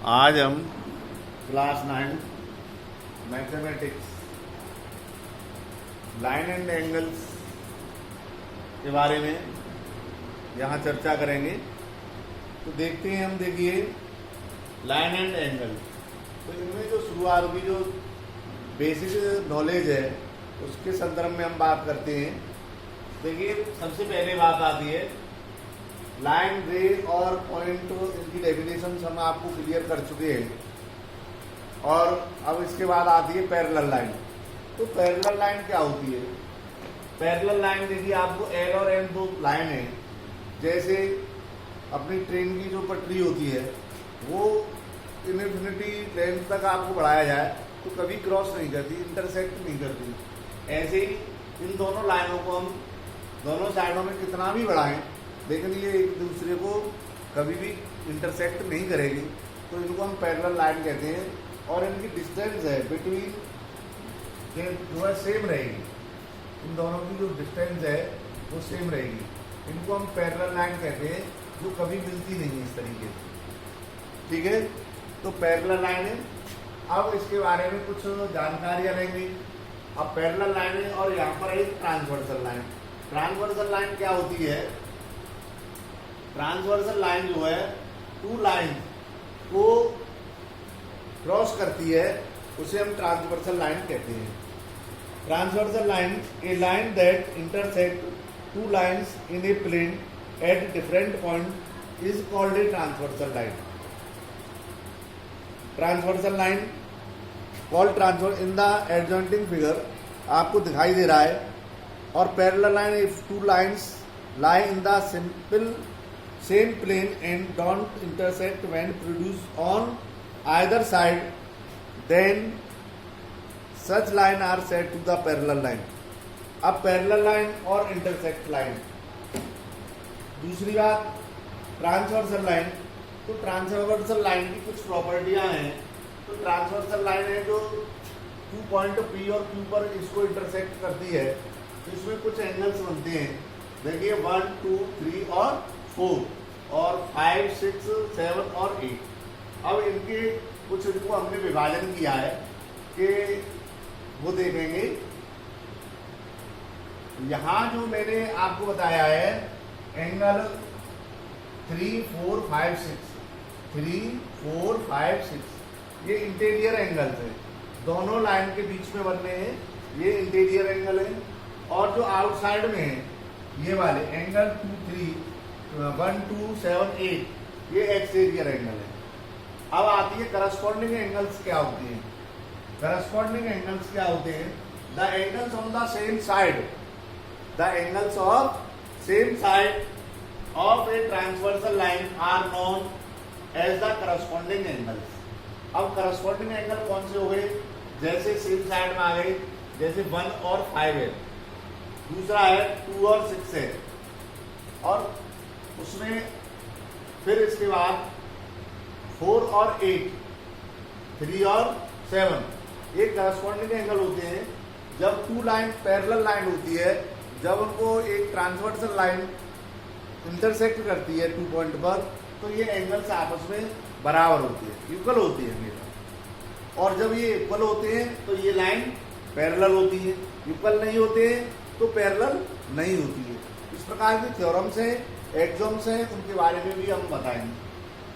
आज हम class 9 mathematics line and angles के बारे में यहाँ चर्चा करेंगे। तो देखते हैं हम, देखिए लाइन एंड एंगल, तो इनमें जो शुरुआत की जो बेसिक नॉलेज है उसके संदर्भ में हम बात करते हैं। देखिए सबसे पहले बात आती है लाइन, रे और पॉइंट, तो इनकी डेफिनेशन हम आपको क्लियर कर चुके हैं। और अब इसके बाद आती है पैरेलल लाइन। तो पैरेलल लाइन क्या होती है? पैरेलल लाइन देखिए आपको एल और एम दो लाइन है, जैसे अपनी ट्रेन की जो पटरी होती है वो इनफिनिटी लेंथ तक आपको बढ़ाया जाए तो कभी क्रॉस नहीं करती, इंटरसेक्ट नहीं करती। ऐसे ही इन दोनों लाइनों को हम दोनों साइडों में कितना भी बढ़ाएं लेकिन ये एक दूसरे को कभी भी इंटरसेक्ट नहीं करेगी, तो इनको हम पैरेलल लाइन कहते हैं। और इनकी डिस्टेंस है बिटवीन जो है सेम रहेगी, इन दोनों की जो डिस्टेंस है वो सेम रहेगी। इनको हम पैरेलल लाइन कहते हैं जो कभी मिलती नहीं है इस तरीके से, ठीक है। तो पैरेलल लाइन है। अब इसके बारे में कुछ जानकारियाँ लेंगे। अब पैरेलल लाइन है और यहाँ पर एक ट्रांसवर्सल लाइन। ट्रांसवर्सल लाइन क्या होती है? ट्रांसवर्सल लाइन जो है टू लाइन को क्रॉस करती है, उसे हम ट्रांसवर्सल लाइन कहते हैं। Transversal line a line that intersect two lines in a plane at different point is called a transversal line. Transversal line called transverse in the adjoining figure आपको दिखाई दे रहा है। और parallel line if two lines lie in the simple same plane and don't intersect when produced on either side, then such line are said to the parallel line. अब parallel line और intersect line. दूसरी बात transversal line. तो transversal line की कुछ प्रॉपर्टियां हैं। तो transversal line है जो टू पॉइंट पी और क्यू पर इसको इंटरसेक्ट करती है, तो इसमें कुछ एंगल्स बनते हैं। देखिए 1, 2, 3 और 4 और 5, 6, 7 और 8। अब इनके कुछ इनको हमने विभाजन किया है कि वो देखेंगे। यहाँ जो मैंने आपको बताया है एंगल 3, 4, 5, 6, 3, 4, 5, 6 ये इंटीरियर एंगल्स है, दोनों लाइन के बीच में बनने हैं, ये इंटीरियर एंगल है। और जो आउटसाइड में है ये वाले एंगल 2, 3, 1, 2, 7, 8 ये एक्सटीरियर एंगल है। अब आती है करस्पॉन्डिंग एंगल्स क्या होती हैं। करस्पॉन्डिंग एंगल्स क्या होते हैं? The angles on the same side, the angles of same side of a transversal line are known as the corresponding angles. अब करस्पॉन्डिंग एंगल कौन से हो गए? जैसे सेम साइड में आ गए, जैसे 1 और 5 है, दूसरा है 2 और 6 है, और उसमें फिर इसके बाद 4 और 8, 3 और 7 ये करस्पॉन्डिंग एंगल होते हैं। जब टू लाइन पैरेलल लाइन होती है, जब उनको एक ट्रांसवर्सल लाइन इंटरसेक्ट करती है 2 पॉइंट पर, तो ये एंगल्स आपस में बराबर होती है, इक्वल होती है हमेशा। और जब ये इक्वल होते हैं तो ये लाइन पैरेलल होती है, इक्वल नहीं होते हैं तो पैरेलल नहीं होती है। इस प्रकार के थ्योरम्स हैं, एक्सॉम्स हैं, उनके बारे में भी हम बताएंगे।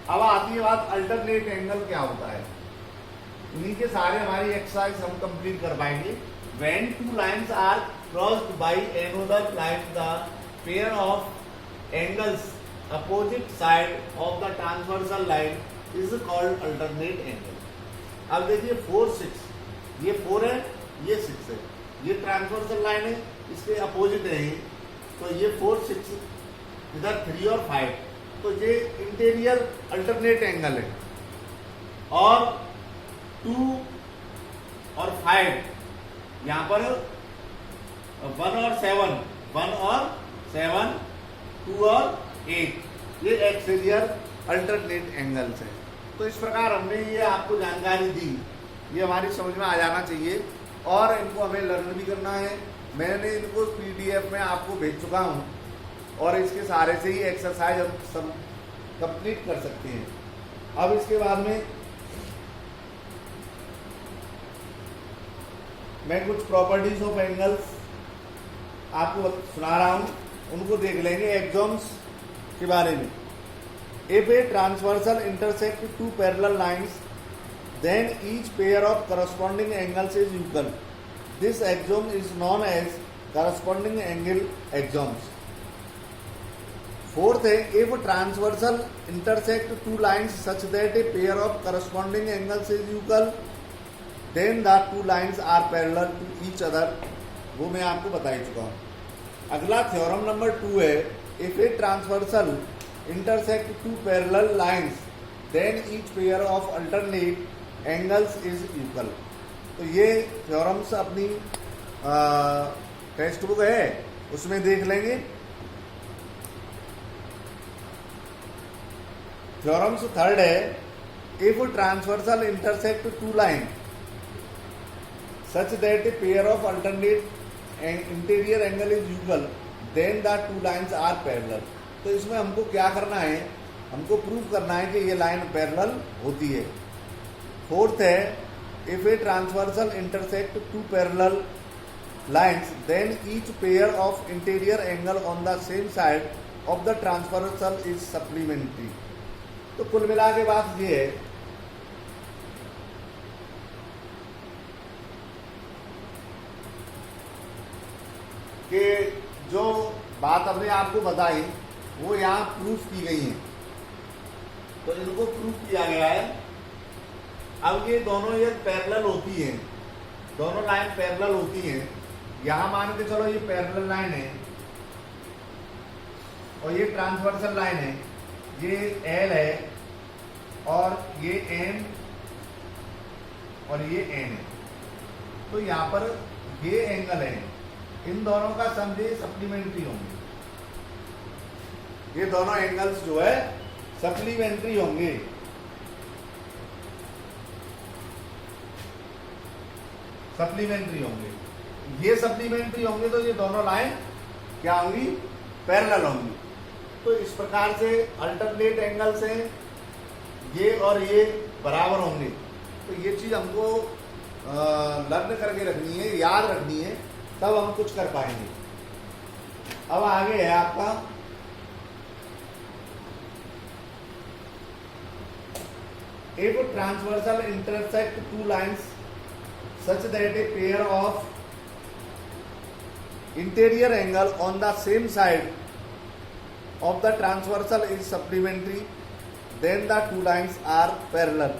अब आती है बात अल्टरनेट एंगल क्या होता है। इन्हीं के सारे हमारी एक्सरसाइज हम कंप्लीट कर पाएंगे। When two lines are crossed by another line the pair of angles opposite side of the transversal line is called alternate angle. अब देखिए 4, 6 ये 4 है, ये 6 है, ये ट्रांसवर्सल लाइन है, इसके अपोजिट है, तो ये 4, 6 इधर 3 और 5, तो ये इंटीरियर अल्टरनेट एंगल है। और 2 और 5 यहाँ पर 1 और 7, 2 और 8 ये एक्सटीरियर अल्टरनेट एंगल्स है। तो इस प्रकार हमने ये आपको जानकारी दी, ये हमारी समझ में आ जाना चाहिए और इनको हमें लर्न भी करना है। मैंने इनको PDF में आपको भेज चुका हूँ और इसके सहारे से ही एक्सरसाइज हम सब कंप्लीट कर सकते हैं। अब इसके बाद में मैं कुछ प्रॉपर्टीज ऑफ एंगल्स आपको सुना रहा हूं, उनको देख लेंगे एक्सॉम्स के बारे में। If a transversal intersect two parallel lines then each pair of corresponding angles is equal, this axiom is known as corresponding angle axioms. Fourth है, if transversal intersect two lines such that a pair of corresponding angles is equal then the two lines are parallel to each other, वो मैं आपको बता ही चुका हूं। अगला theorem number 2 है, if a transversal intersect two parallel lines then each pair of alternate angles is equal. तो ये थ्योरम्स अपनी टेक्स्ट बुक है उसमें देख लेंगे। थ्योरम्स थर्ड है, if transversal intersect two line such that a pair of alternate interior angle is equal then the two lines are parallel। तो इसमें हमको क्या करना है, हमको प्रूव करना है कि ये लाइन पैरेलल होती है। फोर्थ है, if a transversal intersect two parallel lines then each pair of interior angle on the same side of the transversal is supplementary. तो कुल मिला के बात ये है कि जो बात हमने आपको बताई वो यहाँ प्रूफ की गई है, तो इनको प्रूफ किया गया है। अब ये दोनों ये पैरेलल होती हैं, दोनों लाइन पैरेलल होती हैं। यहाँ मान के चलो ये पैरेलल लाइन है और ये ट्रांसवर्सल लाइन है, ये एल है और ये एन और ये एन है। तो यहाँ पर ये एंगल है, इन दोनों का सम ये सप्लीमेंट्री होंगे, ये दोनों एंगल्स जो है सप्लीमेंट्री होंगे। सप्लीमेंट्री होंगे, ये सप्लीमेंट्री होंगे तो ये दोनों लाइन क्या होंगी, पैरेलल होंगी। तो इस प्रकार से अल्टरनेट एंगल्स हैं ये और ये बराबर होंगे। तो ये चीज हमको लर्न करके रखनी है, याद रखनी है, तब हम कुछ कर पाएंगे। अब आगे है आपका if transversal intersect two lines such that a pair of interior angle on the same side of the transversal is supplementary then the two lines are parallel.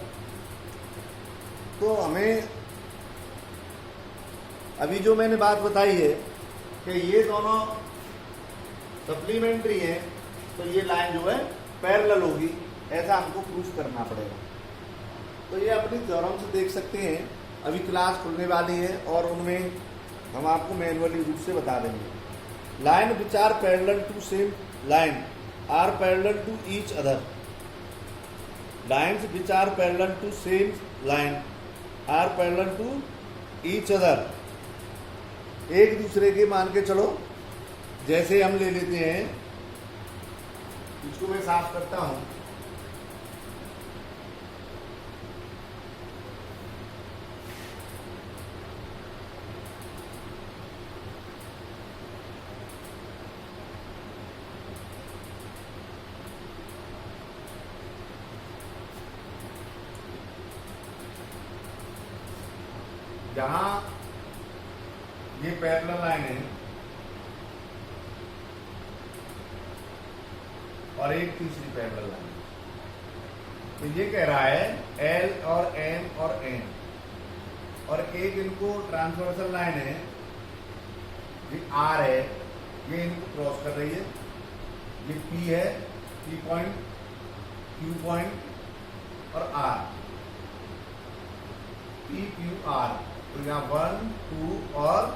तो हमें अभी जो मैंने बात बताई है कि ये दोनों सप्लीमेंट्री हैं, तो ये लाइन जो है पैरेलल होगी, ऐसा हमको प्रूफ करना पड़ेगा। तो ये अपनी थ्योरम से देख सकते हैं। अभी क्लास खुलने वाली है और उनमें हम आपको मैनुअली रूप से बता देंगे। Line which are parallel to same line are parallel to each other, lines which are parallel to same line are parallel to each other. एक दूसरे के मान के चलो, जैसे हम ले लेते हैं, इसको मैं साफ करता हूं। जहां ये पैरेलल लाइन है और एक तीसरी पैरेलल लाइन, तो ये कह रहा है एल और एम और एन, और एक इनको ट्रांसवर्सल लाइन है, ये आर है, ये इनको क्रॉस कर रही है, ये पी है, पी पॉइंट, क्यू पॉइंट और आर, पी क्यू आर। तो यहाँ 1 2 और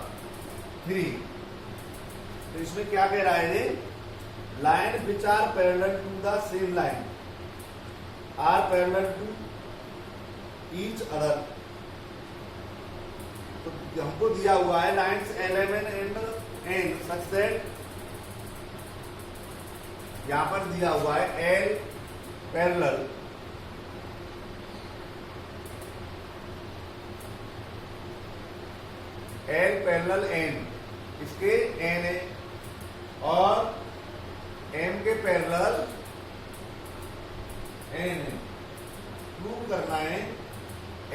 3। तो इसमें क्या कह रहा है, line which are parallel to the same line are parallel to each other. तो हमको दिया हुआ है lines L11 and N such that, यहां पर दिया हुआ है L parallel L parallel N, इसके N है, और M के पैरेलल N है। प्रूव करना है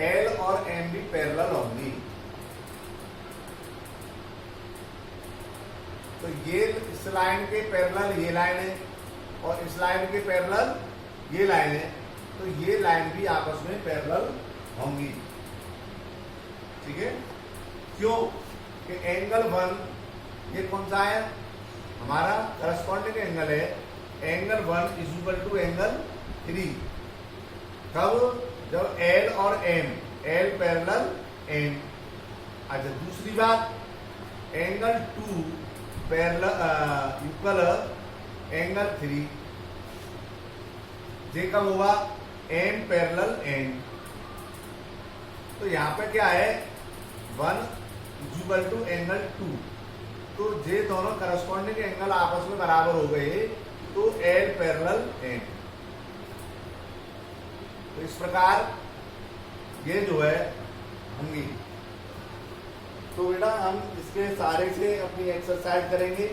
L और M भी पैरेलल होंगी। तो ये इस लाइन के पैरेलल ये लाइन है, और इस लाइन के पैरेलल ये लाइन है, तो ये लाइन भी आपस में पैरेलल होंगी। ठीक है, क्यों कि एंगल 1 ये कौन सा है, हमारा करस्पॉन्डिंग एंगल है। Angle 1 is equal to angle 3, कब, जब L और M, L पैरेलल N। अच्छा, दूसरी बात, एंगल 2 पैरेलल इक्वल एंगल 3, ये कब होगा, M पैरेलल N। तो यहां पे क्या है, 1 इक्वल टू एंगल 2, तो ये दोनों करस्पॉन्डिंग एंगल आपस में बराबर हो गए, तो L पैरेलल N। तो इस प्रकार ये जो है होंगी। तो बेटा हम इसके सारे से अपनी एक्सरसाइज करेंगे,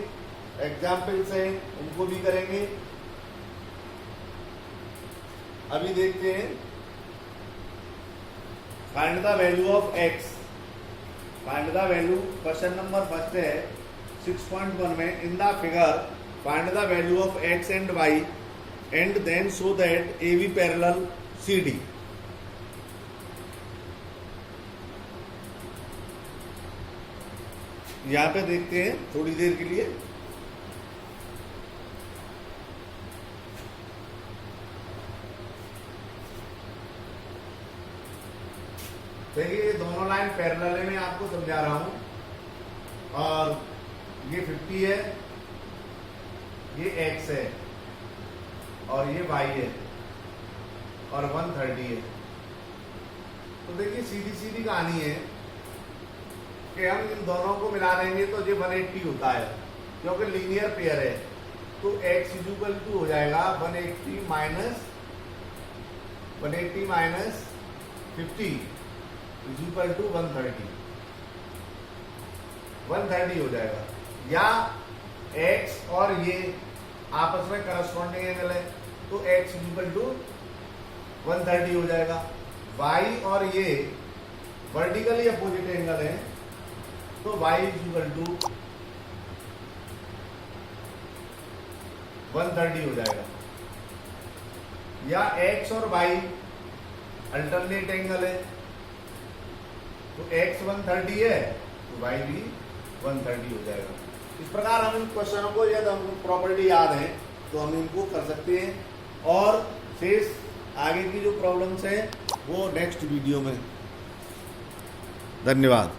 एग्जाम्पल से उनको भी करेंगे। अभी देखते हैं, find the value of x। Find the value, question number first है 6.1 में, in the figure find the value of x and y and then show that AB parallel CD। यहां पे देखते हैं थोड़ी देर के लिए। देखिए, ये दोनों लाइन पैरेलल है, मैं आपको समझा रहा हूं, और ये 50 है, ये x है, और ये y है, और 130 है। तो देखिए सीधी सीधी कहानी है कि हम इन दोनों को मिला देंगे तो ये 180 होता है, क्योंकि लीनियर पेयर है। तो x इक्वल टू हो जाएगा 180 माइनस 50 इज इक्वल टू 130 हो जाएगा। या x और ये आपस में करस्पॉन्डिंग एंगल है, तो x इक्वल टू 130 हो जाएगा। y और ये वर्टिकली अपोजिट एंगल है, तो y इक्वल टू 130 हो जाएगा। या x और y अल्टरनेट एंगल है, तो x 130 है, तो y भी 130 हो जाएगा। इस प्रकार हम इन क्वेश्चनों को, यदि हमको प्रॉपर्टी याद है तो हम इनको कर सकते हैं, और शेष आगे की जो प्रॉब्लम्स हैं वो नेक्स्ट वीडियो में। धन्यवाद।